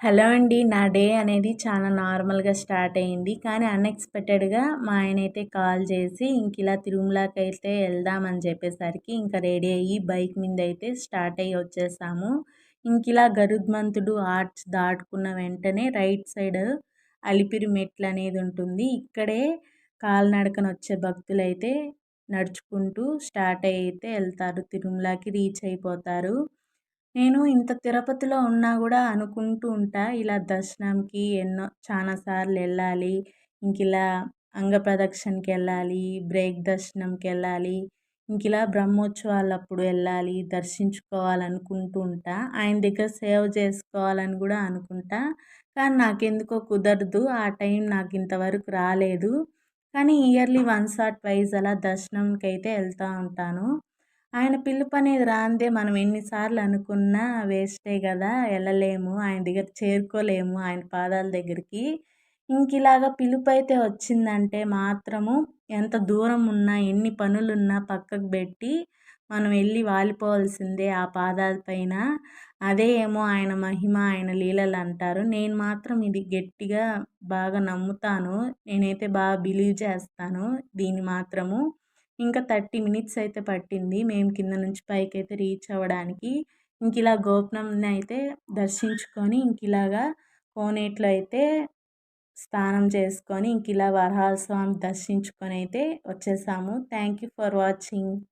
Hello అండి. నా day అనేది చాలా నార్మల్‌గా స్టార్ట్ అయింది. కానీ అన్‌ఎక్స్‌పెక్టెడ్‌గా మా ఆయనైతే కాల్ చేసి ఇంకిలా తిరుమలకైతే ఎళ్దామని చెప్పేసరికి ఇంక రెడీ అయ్యి బైక్ మీదైతే స్టార్ట్ అయ్యి వచ్చేసాము. ఇంకిలా గరుత్మంతుడు ఆర్చ్ దాటుకున్న వెంటనే రైట్ సైడ్ అలిపిరి మెట్లనేది ఉంటుంది. ఇక్కడే కాలినడకన వచ్చే భక్తులైతే నడుచుకుంటూ స్టార్ట్ అయితే ఎళ్తారు. తిరుమలకి రీచ్ అయిపోతారు. నేను ఇంత తిరుపతిలో ఉన్నా గూడా అనుకుంటూ ఉంటా. ఇలా దర్శనంకి చానా సార్లెళ్ళాలి. ఇంకిలా అంగప్రదక్షిణకెళ్ళాలి, బ్రేక్ దర్శనంకెళ్ళాలి, ఇంకిలా బ్రహ్మోత్సవాలప్పుడు ఎళ్ళాలి, దర్శించుకోవాలనుకుంటూ ఉంటా. ఆయన దగ్గర సేవ చేసుకోవాలని గూడా అనుకుంటా. కానీ నాకెందుకో కుదరదు. ఆ టైం నాకింతవరకు రాలేదు. కానీ ఇయర్లీ వన్స్ ఆర్ ట్వైస్ అలా దర్శనంకైతే ఎళ్తా ఉంటాను. ఆయన పిలుపనేది రానిదే మనం ఎన్ని సార్లు అనుకున్నా వేస్టే గదా! ఎళ్ళలేము. ఆయన దగ్గర చేరుకోలేము ఆయన పాదాల దగ్గరికి. ఇంకిలాగ పిలుపైతే వచ్చిందంటే మాత్రము ఎంత దూరం ఉన్నా, ఎన్ని పనులున్నా పక్కకు బెట్టి మనం ఎళ్లి వాలిపోవాల్సిందే ఆ పాదాల పైన. అదే ఏమో ఆయన మహిమ, ఆయన లీలలంటారు. నేను మాత్రం ఇది గట్టిగా బాగా నమ్ముతాను. నేనైతే బాగా బిలీవ్ చేస్తాను దీన్ని మాత్రము. ఇంకా 30 మినిట్స్ అయితే పట్టింది. మేము కింద నుంచి పైకైతే రీచ్ అవ్వడానికి. ఇంకిలా గోపురంనైతే దర్శించుకొని ఇంకిలాగా కోనేట్లో అయితే స్నానం చేసుకొని ఇంకిలా వరహాల స్వామి దర్శించుకొనైతే వచ్చేసాము. Thank you for watching.